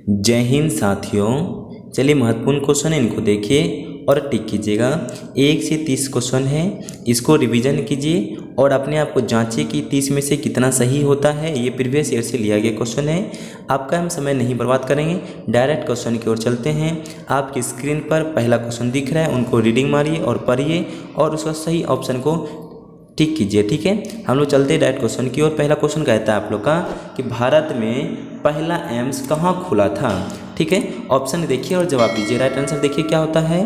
जय हिंद साथियों। चलिए महत्वपूर्ण क्वेश्चन है, इनको देखिए और टिक कीजिएगा। 1 से 30 क्वेश्चन है, इसको रिवीजन कीजिए और अपने आप को जांचिए कि 30 में से कितना सही होता है। ये प्रीवियस ईयर से लिया गया क्वेश्चन है। आपका हम समय नहीं बर्बाद करेंगे, डायरेक्ट क्वेश्चन की ओर चलते हैं। आपकी स्क्रीन पर पहला क्वेश्चन दिख रहा है, उनको रीडिंग मारिए और पढ़िए और उसका सही ऑप्शन को टिक कीजिए। ठीक है, हम लोग चलते हैं डायरेक्ट क्वेश्चन की ओर। पहला क्वेश्चन कहता है आप लोग का कि भारत में पहला एम्स कहाँ खुला था। ठीक है, ऑप्शन देखिए और जवाब दीजिए। राइट आंसर देखिए क्या होता है।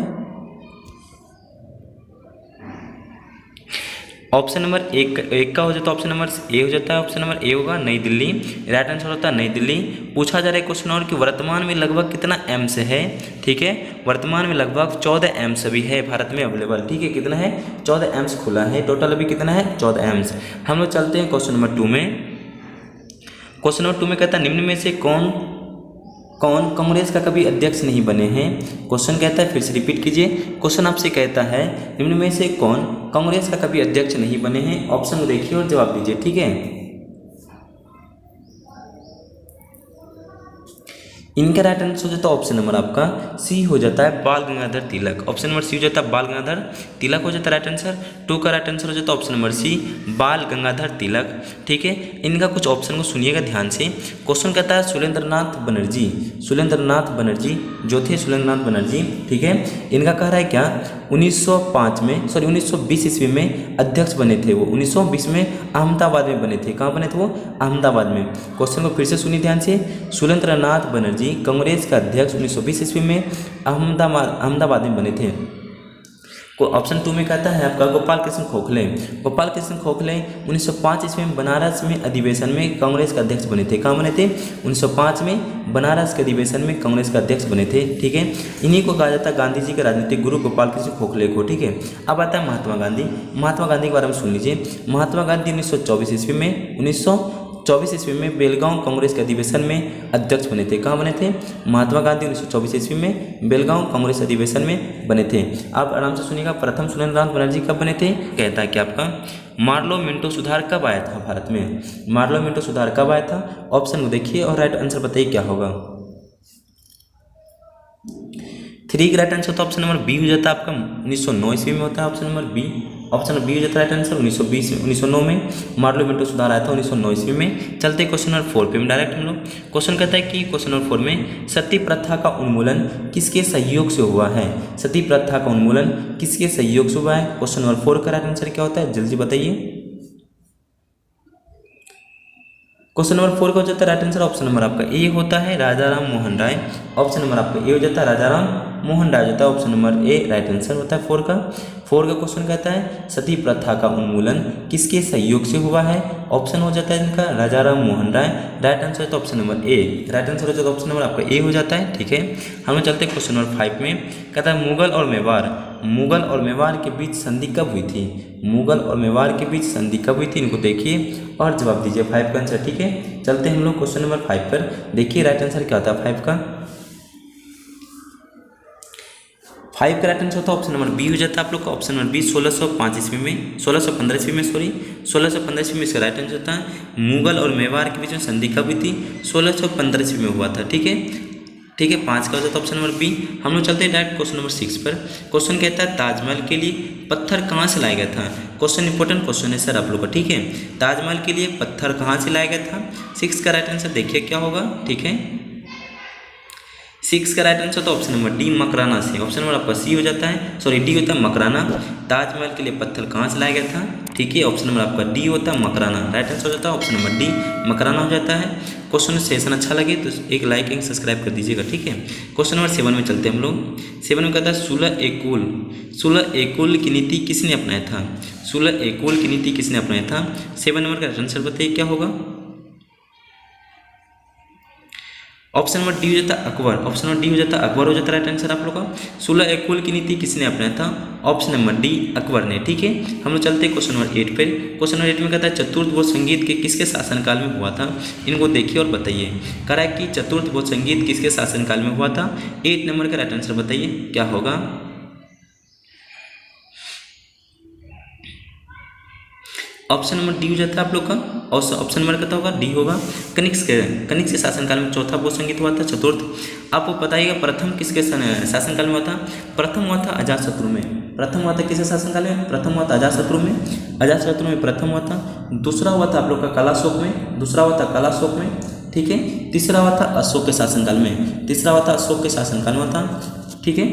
ऑप्शन नंबर एक का हो जाता है, ऑप्शन नंबर ए हो जाता है। ऑप्शन नंबर ए होगा नई दिल्ली। राइट आंसर होता है नई दिल्ली। पूछा जा रहा है क्वेश्चन और कि वर्तमान में लगभग कितना एम्स है। ठीक है, वर्तमान में लगभग 14 एम्स अभी है भारत में अवेलेबल। ठीक है, कितना है, 14 एम्स खुला है। टोटल अभी कितना है, 14 एम्स। हम लोग चलते हैं क्वेश्चन नंबर 2 में। क्वेश्चन नंबर 2 में कहता है निम्न में से कौन कौन कांग्रेस का कभी अध्यक्ष नहीं बने हैं। क्वेश्चन कहता है, फिर से रिपीट कीजिए। क्वेश्चन आपसे कहता है निम्न में से कौन कांग्रेस का कभी अध्यक्ष नहीं बने हैं। ऑप्शन को देखिए और जवाब दीजिए। ठीक है, इनका राइट आंसर हो जाता है ऑप्शन नंबर आपका सी हो जाता है बाल गंगाधर तिलक। ऑप्शन नंबर सी हो जाता है बाल गंगाधर तिलक हो जाता है राइट आंसर। 2 का राइट आंसर हो जाता है ऑप्शन नंबर सी बाल गंगाधर तिलक। ठीक है, इनका कुछ ऑप्शन को सुनिएगा ध्यान से। क्वेश्चन कहता है सुरेंद्रनाथ बनर्जी। सुरेंद्रनाथ बनर्जी जो थे, सुरेंद्रनाथ बनर्जी। ठीक है, इनका कह रहा है क्या 1905 में, सॉरी 1920 ईस्वी में अध्यक्ष बने थे वो। 1920 में अहमदाबाद में बने थे। कहाँ बने थे वो, अहमदाबाद में। क्वेश्चन को फिर से सुनिए ध्यान से। सुरेंद्रनाथ बनर्जी कांग्रेस का अध्यक्ष 1920 ईस्वी में अहमदाबाद में बने थे। को ऑप्शन 2 में कहता है आपका गोपाल कृष्ण खोखले। गोपाल कृष्ण खोखले 1905 ईस्वी में बनारस में अधिवेशन में कांग्रेस का अध्यक्ष बने थे। कहाँ बने थे, 1905 में बनारस के अधिवेशन में कांग्रेस का अध्यक्ष बने थे। ठीक है, इन्हीं को कहा जाता है गांधी जी के राजनीतिक गुरु गोपाल कृष्ण खोखले को। ठीक है, अब आता है महात्मा गांधी। महात्मा गांधी के बारे में सुन लीजिए। महात्मा गांधी 1924 ईस्वी में 1924 ईस्वी में बेलगांव कांग्रेस के अधिवेशन में अध्यक्ष बने थे। कहाँ बने थे, महात्मा गांधी 1924 ईस्वी में बेलगांव कांग्रेस अधिवेशन में बने थे। आप आराम से सुनिएगा। प्रथम सुरेंद्रनाथ बनर्जी कब बने थे, कहता है कि आपका मार्लो मिंटो सुधार कब आया था भारत में। मार्लो मिंटो सुधार कब आया था, ऑप्शन को देखिए और राइट आंसर बताइए क्या होगा। 3 का राइट आंसर तो ऑप्शन नंबर बी हो जाता है आपका 1909 ईस्वी में होता है। Option number B, option B हो जाता है राइट आंसर 1909 में मार्लो मिंटो सुधार आया था 1909 ईस्वी में। चलते क्वेश्चन नंबर 4 पे डायरेक्ट हम लोग। क्वेश्चन कहता है कि क्वेश्चन नंबर 4 में सती प्रथा का उन्मूलन किसके सहयोग से हुआ है। सती प्रथा का उन्मूलन किसके सहयोग से हुआ है। क्वेश्चन नंबर 4 का राइट आंसर क्या होता है, जल्दी बताइए। क्वेश्चन नंबर 4 का हो जाता है राइट आंसर ऑप्शन नंबर आपका ए होता है राजा राम मोहन राय। ऑप्शन नंबर आपका ए हो जाता है राजा राम मोहन राय होता है। ऑप्शन नंबर ए राइट आंसर होता है 4 का। 4 का क्वेश्चन कहता है सती प्रथा का उन्मूलन किसके सहयोग से हुआ है। ऑप्शन हो जाता है इनका राजा राम मोहन राय। राइट आंसर तो ऑप्शन नंबर ए। राइट आंसर हो जाता है ऑप्शन नंबर आपका ए हो जाता है। ठीक है, हम लोग चलते हैं क्वेश्चन नंबर 5 में। कहता है मुगल और मेवाड़ के बीच संधि कब हुई थी। मुगल और मेवाड़ के बीच संधि कब हुई थी, इनको देखिए और जवाब दीजिए। 5 का आंसर। ठीक है, चलते हैं हम लोग क्वेश्चन नंबर 5 पर। देखिए राइट आंसर क्या होता है 5 का। 5 का राइट आंसर होता है ऑप्शन नंबर बी हो जाता है आप लोग का। ऑप्शन नंबर बी 1605 ईस्वी में, 1615 ईस्वी में, सॉरी 1615 ईस्वी में इसका राइट आंसर होता है। मुगल और मेवाड़ के बीच में संधि कब हुई थी, 1615 ईस्वी में हुआ था। ठीक है, ठीक है, 5 का हो जाता है ऑप्शन नंबर बी। हम लोग चलते हैं डायरेक्ट क्वेश्चन नंबर 6 पर। क्वेश्चन कहता है ताजमहल के लिए पत्थर कहाँ से लाया गया था। क्वेश्चन इंपॉर्टेंट क्वेश्चन है सर आप लोग का। ठीक है, ताजमहल के लिए पत्थर कहाँ से लाया गया था। 6 का राइट आंसर देखिए क्या होगा। ठीक है, 6 का राइट आंसर तो ऑप्शन नंबर डी मकराना से। ऑप्शन नंबर आपका सी हो जाता है, सॉरी डी होता है मकराना। ताजमहल के लिए पत्थर कहाँ से लाया गया था। ठीक है, ऑप्शन नंबर आपका डी होता है मकराना। राइट आंसर हो जाता है ऑप्शन नंबर डी मकराना हो जाता है। क्वेश्चन सेशन अच्छा लगे तो एक लाइक एंड सब्सक्राइब कर दीजिएगा। ठीक है, क्वेश्चन नंबर 7 में चलते हैं हम लोग। 7 में कहता है सुलह एकुल की नीति किसने अपनाया था। सुलह एकुल की नीति किसने अपनाया था। 7 नंबर का आंसर बताइए क्या होगा। ऑप्शन नंबर डी हो जाता है अकबर। ऑप्शन नंबर डी हो जाता है अकबर हो जाता है राइट आंसर आप लोग का। सुलह एकुल की नीति किसने अपनाया था। ऑप्शन नंबर डी अकबर ने। ठीक है, हम लोग चलते हैं क्वेश्चन नंबर 8 पर। क्वेश्चन नंबर 8 में कहता है चतुर्थ बोध संगीत के किसके शासनकाल में हुआ था। इनको देखिए और बताइए। कह रहा है कि चतुर्थ बोध संगीत किसके शासनकाल में हुआ था। 8 नंबर का राइट आंसर बताइए क्या होगा। ऑप्शन नंबर डी हो जाता है आप लोग का। ऑप्शन नंबर कितना होगा? डी होगा। कनिष्क के शासनकाल में चौथा भू संगीत हुआ था। चतुर्थ आपको बताइएगा प्रथम किसके शासनकाल में हुआ था? प्रथम हुआ था अजातशत्रु में। प्रथम हुआ था किसके शासनकाल में? प्रथम हुआ था अजातशत्रु में। अजातशत्रु में प्रथम हुआ था। दूसरा हुआ था आप लोग का कालाशोक में। दूसरा हुआ था कालाशोक में, ठीक है। तीसरा हुआ था अशोक के शासनकाल में। तीसरा हुआ था अशोक के शासनकाल में हुआ था, ठीक है।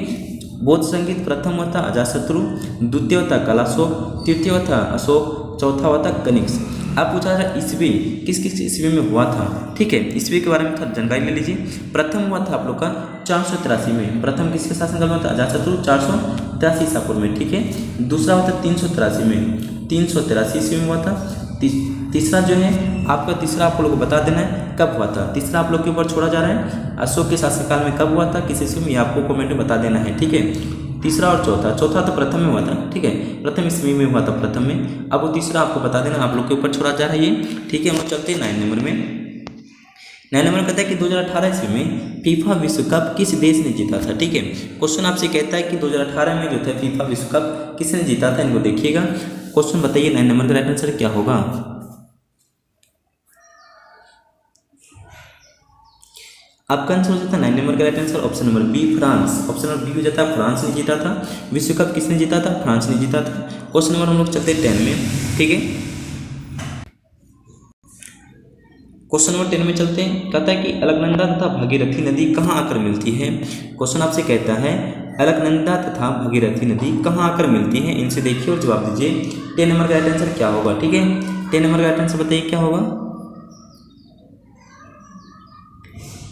बौद्ध संगीत प्रथम हुआ था अजातशत्रु, द्वितीय हुआ था कालाशोक, तृतीय हुआ था अशोक, चौथा हुआ था कनिष्क। आप पूछा जा ईस्वी किस किस ईस्वी में हुआ था, ठीक है। ईस्वी के बारे में थोड़ा जानकारी ले लीजिए। प्रथम हुआ था आप लोग का 483 में। प्रथम किसके शासनकाल में हुआ था? अजातशत्रु 483 ईसापुर में, ठीक है। दूसरा हुआ था 383 में, 383 ईस्वी में हुआ था। तीसरा जो है आपका, तीसरा आप लोग को बता देना है कब हुआ था। तीसरा आप लोग के ऊपर छोड़ा जा रहा है, अशोक के शासनकाल में कब हुआ था, किस ईस्वी में, आपको कमेंट में बता देना है, ठीक है। तीसरा और चौथा, चौथा तो प्रथम में हुआ था, ठीक है। प्रथम ईस्वी में हुआ था, प्रथम में। अब वो तीसरा आपको बता देना, आप लोग के ऊपर छोड़ा जा रहा है ये, ठीक है। हम लोग चलते हैं 9 नंबर में। 9 नंबर कहता है कि 2018 ईस्वी में फीफा विश्व कप किस देश ने जीता था, ठीक है। क्वेश्चन आपसे कहता है कि 2018 में जो था फीफा विश्व कप किसने जीता था, इनको देखिएगा। क्वेश्चन बताइए 9 नंबर का राइट आंसर क्या होगा। आपका आंसर हो जाता है 9 नंबर का right answer option number B, France. Option number B हो जाता है फ्रांस ने जीता था विश्व कप। किसने जीता था? फ्रांस ने जीता था। क्वेश्चन नंबर हम लोग चलते हैं 10 में, ठीक है। क्वेश्चन नंबर 10 में चलते हैं। कहता है कि अलकनंदा तथा भगीरथी नदी कहाँ आकर मिलती है। क्वेश्चन आपसे कहता है अलकनंदा तथा भगीरथी नदी कहाँ आकर मिलती है, इनसे देखिए और जवाब दीजिए। 10 नंबर का राइट आंसर क्या होगा, ठीक है। 10 नंबर का राइट आंसर बताइए क्या होगा।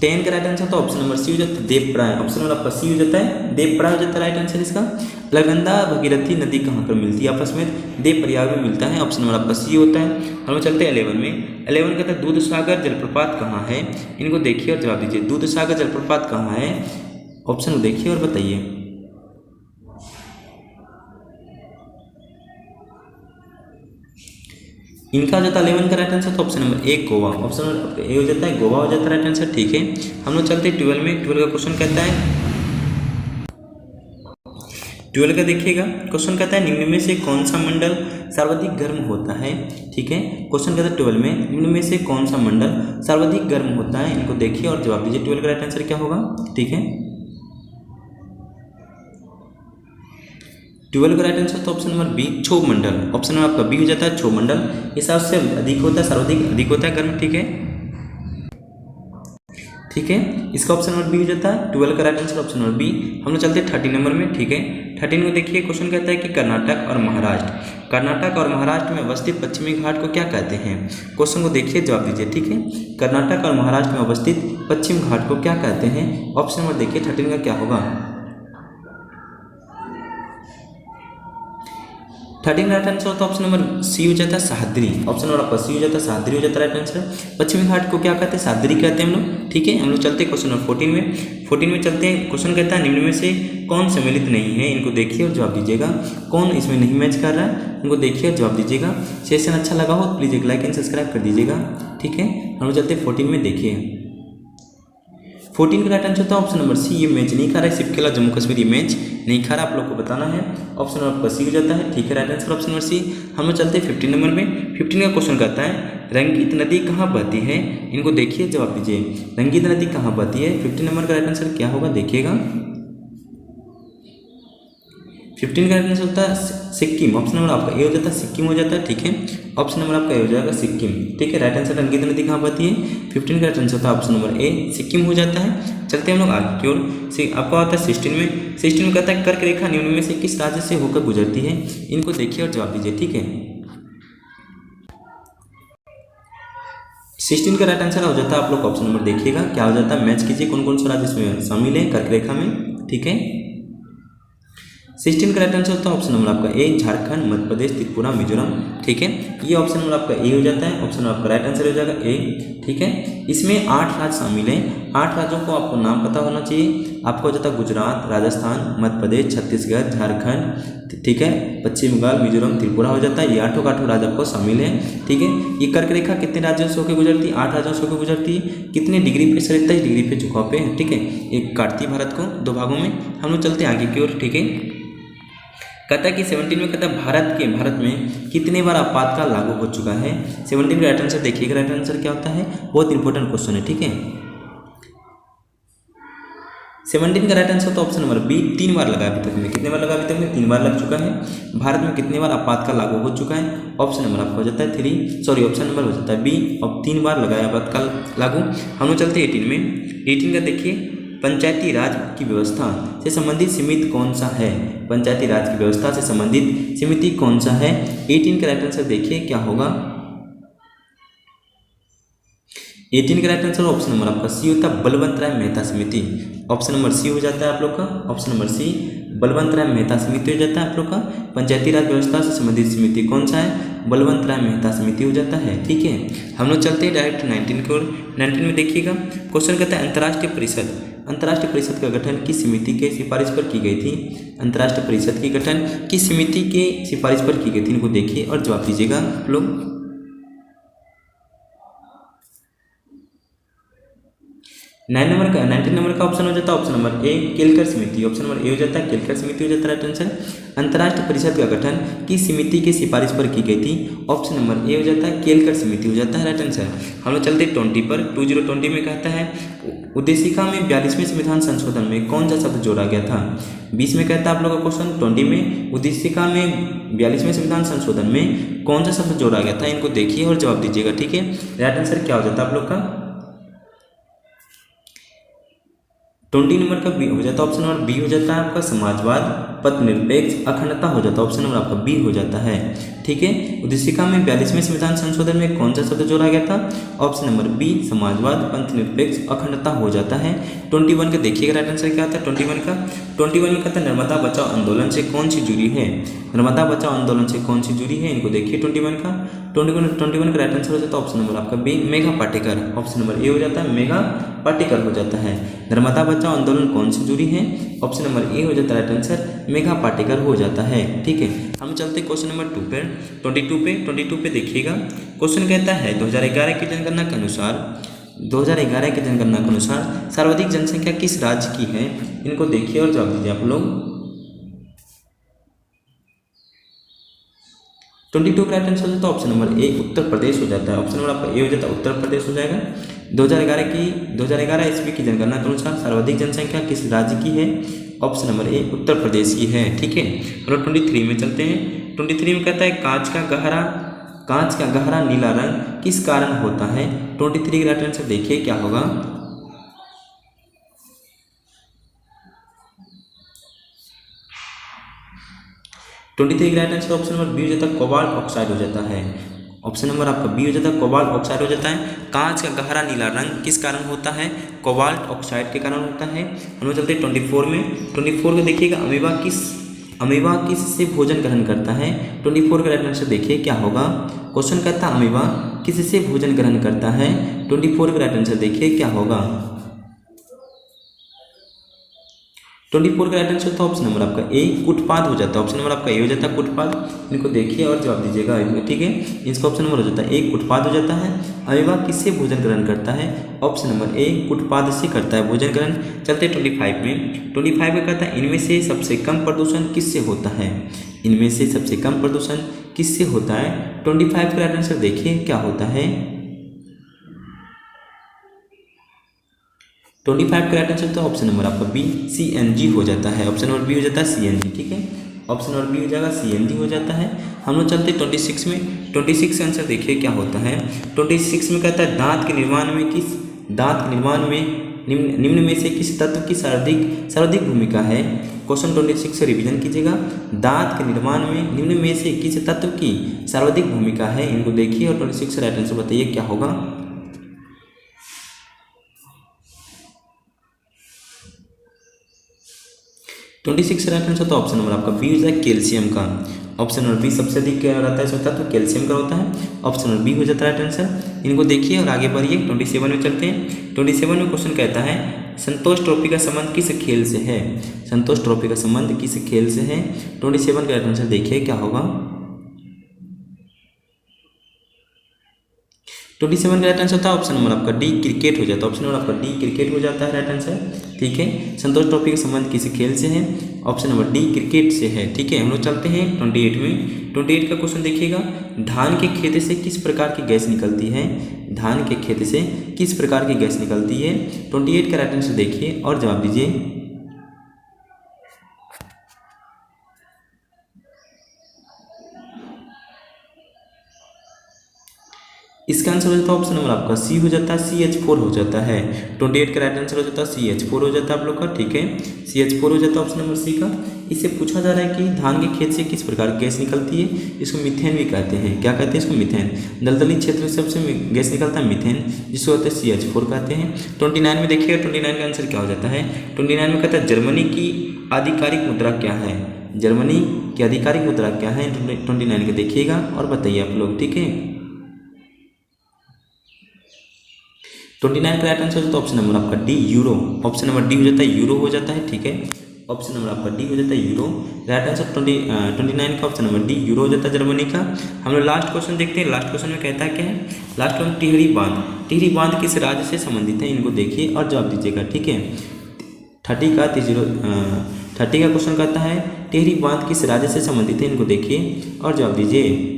10 का राइट आंसर तो ऑप्शन नंबर सी हो जाता है देवप्राय। ऑप्शन नंबर आपका सी हो जाता है देवप्राय हो जाता है राइट आंसर इसका। अलकनंदा भगीरथी नदी कहाँ पर मिलती है आपस में? देवप्रयाग में मिलता है। ऑप्शन नंबर आपका सी होता है। हम चलते हैं 11 में। 11 कहता है दूधसागर जलप्रपात कहाँ है, इनको देखिए और जवाब दीजिए। दूधसागर जलप्रपात कहाँ है, ऑप्शन को देखिए और बताइए। इनका हो जाता है 11 का राइट आंसर तो option number A Goa. Option number A हो जाता है गोवा हो जाता है राइट आंसर, ठीक है। हम लोग चलते हैं 12 में। 12 का क्वेश्चन कहता है, 12 का देखिएगा। क्वेश्चन कहता है निम्न में से कौन सा मंडल सर्वाधिक गर्म होता है, ठीक है। क्वेश्चन कहता है 12 में निम्न में से कौन सा मंडल सर्वाधिक गर्म होता है, इनको देखिए और जवाब दीजिए। 12 का राइट आंसर क्या होगा, ठीक है। 12 का राइट आंसर तो ऑप्शन नंबर बी क्षोभ मंडल। ऑप्शन नंबर आपका बी हो जाता है क्षोभ मंडल। ये सबसे अधिक होता है, सर्वाधिक अधिक होता है गर्म, ठीक है, ठीक है। इसका ऑप्शन नंबर बी हो जाता है 12 का right answer option number B. हम लोग चलते हैं 13 नंबर में, ठीक है। 13 को देखिए। क्वेश्चन कहता है कि कर्नाटक और महाराष्ट्र, कर्नाटक और महाराष्ट्र में अवस्थित पश्चिमी घाट को क्या कहते हैं। क्वेश्चन को देखिए जवाब दीजिए, ठीक है। कर्नाटक और महाराष्ट्र में अवस्थित पश्चिम घाट को क्या कहते हैं, ऑप्शन नंबर देखिए 13 का क्या होगा। 13 राइट आंसर होता है ऑप्शन नंबर सी हो जाता है सह्याद्री। ऑप्शन नंबर आपका सी हो जाता है सह्याद्री हो जाता है राइट आंसर। पश्चिमी घाट को क्या कहते हैं, सह्याद्री कहते हैं हम लोग, ठीक है। हम लोग चलते हैं क्वेश्चन नंबर 14 में। 14 में चलते हैं। क्वेश्चन कहता है निम्न में से कौन सम्मिलित नहीं है, इनको देखिए और जवाब दीजिएगा। कौन इसमें नहीं मैच कर रहा है, इनको देखिए और जवाब दीजिएगा। सेशन अच्छा लगा हो तो प्लीज़ एक लाइक एंड सब्सक्राइब कर दीजिएगा, ठीक है। हम लोग चलते हैं 14 में। देखिए 14 का राइट आंसर था ऑप्शन नंबर सी, ये मैच नहीं खा रहा है सिर्फ केवल जम्मू कश्मीर, ये मैच नहीं खा रहा, आप लोग को बताना है। ऑप्शन नंबर आपका सी हो जाता है, ठीक है, right answer option number C. हम लोग चलते हैं 15 नंबर में। 15 का क्वेश्चन कहता है रंगीत नदी कहाँ बहती है, इनको देखिए जवाब दीजिए। रंगीत नदी कहाँ बहती है, 15 नंबर का राइट आंसर क्या होगा देखिएगा। 15 का राइट आंसर होता है सिक्किम। ऑप्शन नंबर आपका ए हो जाता है सिक्किम हो जाता है, ठीक है। ऑप्शन नंबर आपका ए हो जाएगा सिक्किम, ठीक है। राइट आंसर रंगीत नदी कहाँ बहती है, 15 का राइट आंसर होता है ऑप्शन नंबर ए सिक्किम हो जाता है। चलते हैं हम लोग आगे की ओर। आपका आता है 16 में। 16 में कहता है कर्क रेखा निम्न में से किस राज्य से होकर गुजरती है, इनको देखिए और जवाब दीजिए, ठीक है। 16 का राइट आंसर हो जाता है आप लोग ऑप्शन नंबर देखिएगा क्या हो जाता है, मैच कीजिए कौन कौन सा राज्य इसमें शामिल है कर्क रेखा में, ठीक है। 16 का राइट आंसर होता है ऑप्शन नंबर आपका ए झारखंड, मध्य प्रदेश, त्रिपुरा, मिजोरम, ठीक है। ये ऑप्शन नंबर आपका ए हो जाता है। ऑप्शन नंबर आपका राइट आंसर हो जाएगा ए, ठीक है। इसमें 8 राज्य शामिल हैं। 8 राज्यों को आपको नाम पता होना चाहिए। आपको हो जाता है गुजरात, राजस्थान, मध्य प्रदेश, छत्तीसगढ़, झारखंड, ठीक है, पश्चिम बंगाल, मिजोरम, त्रिपुरा हो जाता है। ये 8 राज्य आपको शामिल है, ठीक है। ये कर्क रेखा कितने राज्यों से होकर गुजरती है, 8 राज्यों से होकर गुजरती है। कितने डिग्री पे 27 डिग्री पे झुकाव पे, ठीक है। एक काटती भारत को 2 भागों में। हम लोग चलते हैं आगे की ओर, ठीक है। कहता है कि 17 में कहता है भारत में कितने बार आपातकाल लागू हो चुका है। 17 का राइट आंसर देखिएगा, राइट आंसर क्या होता है, बहुत इंपॉर्टेंट क्वेश्चन है, ठीक है। 17 का राइट आंसर तो ऑप्शन नंबर बी, 3 बार लगा अभी तक में। कितने बार लगा अभी तक में, 3 बार लग चुका है। भारत में कितने बार आपातकाल लागू हो चुका है, ऑप्शन नंबर आपका हो जाता है 3, सॉरी ऑप्शन नंबर हो जाता है बी, अब 3 बार लगा है आपातकाल लागू। हम लोग चलते हैं 18 में। 18 का देखिए, पंचायती राज की व्यवस्था से संबंधित समिति कौन सा है। पंचायती राज की व्यवस्था से संबंधित समिति कौन सा है। 18 का राइट आंसर देखिए क्या होगा। 18 का राइट आंसर ऑप्शन नंबर आपका सी होता है, बलवंत राय मेहता समिति। ऑप्शन नंबर सी हो जाता है आप लोग का, ऑप्शन नंबर सी बलवंत राय मेहता समिति हो जाता है आप लोग का। पंचायती राज व्यवस्था से संबंधित समिति कौन सा है, बलवंत राय मेहता समिति हो जाता है, ठीक है। हम लोग चलते हैं डायरेक्ट 19 की ओर। 19 में देखिएगा, क्वेश्चन कहता है अंतर्राष्ट्रीय परिषद का गठन किस समिति के सिफारिश पर की गई थी। अंतर्राष्ट्रीय परिषद की गठन किस समिति के सिफारिश पर की गई थी, इनको देखिए और जवाब दीजिएगा आप लोग। 19 नंबर का ऑप्शन हो जाता है ऑप्शन नंबर ए, केलकर समिति। ऑप्शन नंबर ए हो जाता है, केलकर समिति हो जाता है राइट आंसर। अंतर्राष्ट्रीय परिषद का गठन किस समिति की सिफारिश पर की गई थी, ऑप्शन नंबर ए हो जाता है, केलकर समिति हो जाता है राइट आंसर। हम लोग चलते 20 पर। 2020 में कहता है उद्देशिका में 42वें संविधान संशोधन में कौन सा शब्द जोड़ा गया था। 20 में कहता है आप लोग का क्वेश्चन, 20 में उद्देशिका में 42वें संविधान संशोधन में कौन सा शब्द जोड़ा गया था, इनको देखिए और जवाब दीजिएगा, ठीक है। राइट आंसर क्या हो जाता है आप लोग का, 20 नंबर का बी हो जाता है, ऑप्शन नंबर बी हो जाता है आपका, समाजवाद पथ निरपेक्ष अखंडता हो जाता है, ऑप्शन नंबर आपका बी हो जाता है, ठीक है। उद्देशिका में 42वें संविधान संशोधन में कौन सा शब्द जोड़ा गया था, ऑप्शन नंबर बी समाजवाद पंथ निरपेक्ष अखंडता हो जाता है। 21 का देखिएगा राइट आंसर क्या आता है 21 में कहता है नर्मदा बचाओ आंदोलन से कौन सी जुड़ी है। नर्मदा बचाओ आंदोलन से कौन सी जुड़ी है, इनको देखिए 21 का राइट आंसर हो जाता है ऑप्शन नंबर आपका B, Megha Patekar. Option number A हो जाता है, मेघा पाटेकर हो जाता है। नर्मदा बचाओ आंदोलन कौन से जुड़ी है, ऑप्शन नंबर ए हो जाता है राइट आंसर, मेघा पाटेकर हो जाता है, ठीक है। हम चलते हैं क्वेश्चन नंबर 2 पर। 22 पे देखिएगा, क्वेश्चन कहता है 2011 की जनगणना के अनुसार सर्वाधिक जनसंख्या किस राज्य की है, इनको देखिए और जवाब दीजिए आप लोग। 22 का राइट आंसर हो जाता है ऑप्शन नंबर ए, उत्तर प्रदेश हो जाता है। ऑप्शन नंबर आपका ए हो जाता है, उत्तर प्रदेश हो जाएगा। 2011 ईस्वी की जनगणना के अनुसार सर्वाधिक जनसंख्या किस राज्य की है, ऑप्शन नंबर ए, उत्तर प्रदेश की है, ठीक है। और 23 में चलते हैं। 23 में कहता है कांच का गहरा नीला रंग किस कारण होता है। 23 का राइट आंसर देखिए क्या होगा। का right answer option number B हो जाता है, कोबाल्ट ऑक्साइड हो जाता है। ऑप्शन नंबर आपका बी हो जाता है, कोबाल्ट ऑक्साइड हो जाता है। कांच का गहरा नीला रंग किस कारण होता है, कोबाल्ट ऑक्साइड के कारण होता है। हम लोग चलते हैं 24 में। 24 को देखिएगा, अमीबा किससे भोजन ग्रहण करता है। 24 का राइट आंसर देखिए क्या होगा। क्वेश्चन कहता है अमीबा किससे भोजन ग्रहण करता है। 24 का राइट आंसर देखिए क्या होगा। 24 का राइट आंसर था ऑप्शन नंबर आपका ए, कुटपाद हो जाता है। ऑप्शन नंबर आपका ए हो जाता है, कुटपाद। इनको देखिए और जवाब दीजिएगा, ठीक है। इसका ऑप्शन नंबर हो जाता है ए, कुटपाद हो जाता है। अमीबा किससे भोजन ग्रहण करता है, ऑप्शन नंबर ए, कुटपाद से करता है भोजन ग्रहण। चलते 25 में। 25 में कहता है इनमें से सबसे कम प्रदूषण किससे होता है। इनमें से सबसे कम प्रदूषण किससे होता है। 25 का राइट आंसर देखिए क्या होता है। 25 का राइट आंसर तो ऑप्शन नंबर आपका बी, CNG हो जाता है। ऑप्शन नंबर बी हो जाता है CNG, ठीक है। ऑप्शन नंबर बी हो जाएगा, CNG हो जाता है। हम लोग चलते 26 में। 26 का आंसर देखिए क्या होता है। 26 में कहता है दांत के निर्माण में निम्न में से किस तत्व की सर्वाधिक भूमिका है। क्वेश्चन 26 से रिवीजन कीजिएगा। दांत के निर्माण में निम्न में से किस तत्व की सर्वाधिक भूमिका है, इनको देखिए और 26 का राइट आंसर बताइए क्या होगा। 26 राइट आंसर तो ऑप्शन नंबर आपका बी हो जाएगा, कैल्शियम का। ऑप्शन नंबर बी सबसे अधिक क्या रहता है, होता है तो कैल्शियम का होता है। ऑप्शन नंबर बी हो जाता है राइट आंसर। इनको देखिए और आगे बढ़िए। 27 में चलते हैं। 27 में क्वेश्चन कहता है संतोष ट्रॉफी का संबंध किस खेल से है। संतोष ट्रॉफी का संबंध किस खेल से है। 27 का राइट आंसर देखिए क्या होगा। 27 का राइट आंसर होता है ऑप्शन नंबर आपका डी क्रिकेट हो जाता है। ऑप्शन नंबर आपका डी क्रिकेट हो जाता है राइट आंसर। ठीक है, संतोष ट्रॉफी का संबंध किसी खेल से है? ऑप्शन नंबर डी क्रिकेट से है। ठीक है, हम लोग चलते हैं 28 में। 28 का क्वेश्चन देखिएगा, धान के खेत से किस प्रकार की गैस निकलती है? धान के खेत से किस प्रकार की गैस निकलती है? 28 का राइट आंसर देखिए और जवाब दीजिए। इसका आंसर हो जाता है ऑप्शन नंबर आपका सी हो जाता है, CH4 हो जाता है। 28 का राइट आंसर हो जाता है CH4 हो जाता है आप लोग का। ठीक है, CH4 हो जाता है ऑप्शन नंबर सी का। इससे पूछा जा रहा है कि धान के खेत से किस प्रकार की गैस निकलती है? इसको मीथेन भी कहते हैं। क्या कहते हैं इसको? मीथेन। दलदली क्षेत्र से सबसे गैस निकलता है मीथेन, जिसको कहते हैं CH4 कहते हैं। 29 में देखिएगा, 29 का आंसर क्या हो जाता है? 29 में कहता है जर्मनी की आधिकारिक मुद्रा क्या है? जर्मनी की आधिकारिक मुद्रा क्या है? 29 का देखिएगा और बताइए आप लोग। ठीक है, 29 का राइट आंसर होता है ऑप्शन नंबर आपका D euro. Option number D हो जाता है यूरो हो जाता है। ठीक है, ऑप्शन नंबर आपका डी हो जाता है यूरो। राइट आंसर 29 का ऑप्शन नंबर डी यूरो हो जाता है जर्मनी का। हम लोग लास्ट क्वेश्चन देखते हैं। लास्ट क्वेश्चन में कहता है क्या है? लास्ट में टिहरी बांध। टिहरी बांध किस राज्य से संबंधित है? इनको देखिए और जवाब दीजिएगा। ठीक है, 30 का क्वेश्चन कहता है टिहरी बांध किस राज्य से संबंधित है? इनको देखिए और जवाब दीजिए।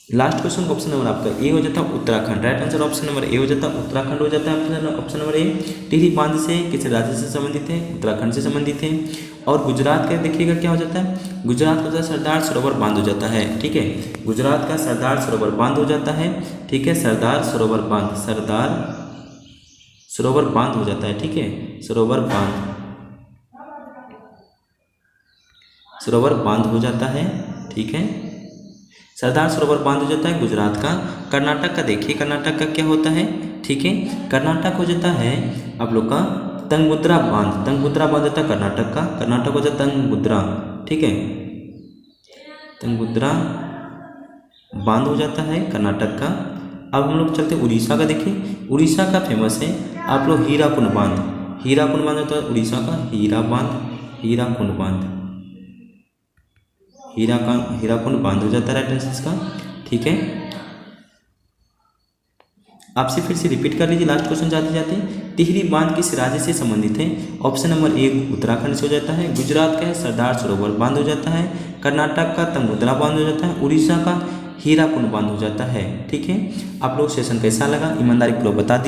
लास्ट क्वेश्चन का ऑप्शन नंबर आपका ए हो जाता है Uttarakhand. Right answer option number A हो जाता है उत्तराखंड हो जाता है ऑप्शन नंबर ए। टिहरी बांध से किस राज्य से संबंधित है? उत्तराखंड से संबंधित है। और गुजरात का देखिएगा क्या हो जाता है? गुजरात का सरदार सरोवर बांध हो जाता है। ठीक है, गुजरात का सरदार सरोवर बांध हो जाता है। ठीक है, सरदार सरोवर बांध हो जाता है। ठीक है, सरोवर बांध हो जाता है। ठीक है, सरदार सरोवर बांध हो जाता है गुजरात का। कर्नाटक का देखिए, कर्नाटक का क्या होता है? ठीक है, कर्नाटक हो जाता है आप लोग का तंगुद्रा बांध होता है कर्नाटक का। कर्नाटक हो जाता है तंगुद्रा। ठीक है, तंगुद्रा बांध हो जाता है कर्नाटक का। अब हम लोग चलते हैं उड़ीसा का। देखिए, उड़ीसा का फेमस है आप लोग हीराकुंड बांध होता है उड़ीसा का। हीराकुंड बांध हो जाता है राइट आंसर इसका। ठीक है, आपसे फिर से रिपीट कर लीजिए लास्ट क्वेश्चन जाते जाते। टिहरी बांध किस राज्य से संबंधित है? ऑप्शन नंबर ए उत्तराखंड से हो जाता है। गुजरात का है सरदार सरोवर बांध हो जाता है। कर्नाटक का तंगुद्रा बांध हो जाता है। उड़ीसा का हीराकुंड बांध हो जाता है। ठीक है, आप लोग सेशन कैसा लगा ईमानदारी पूर्वक बता दीजिए।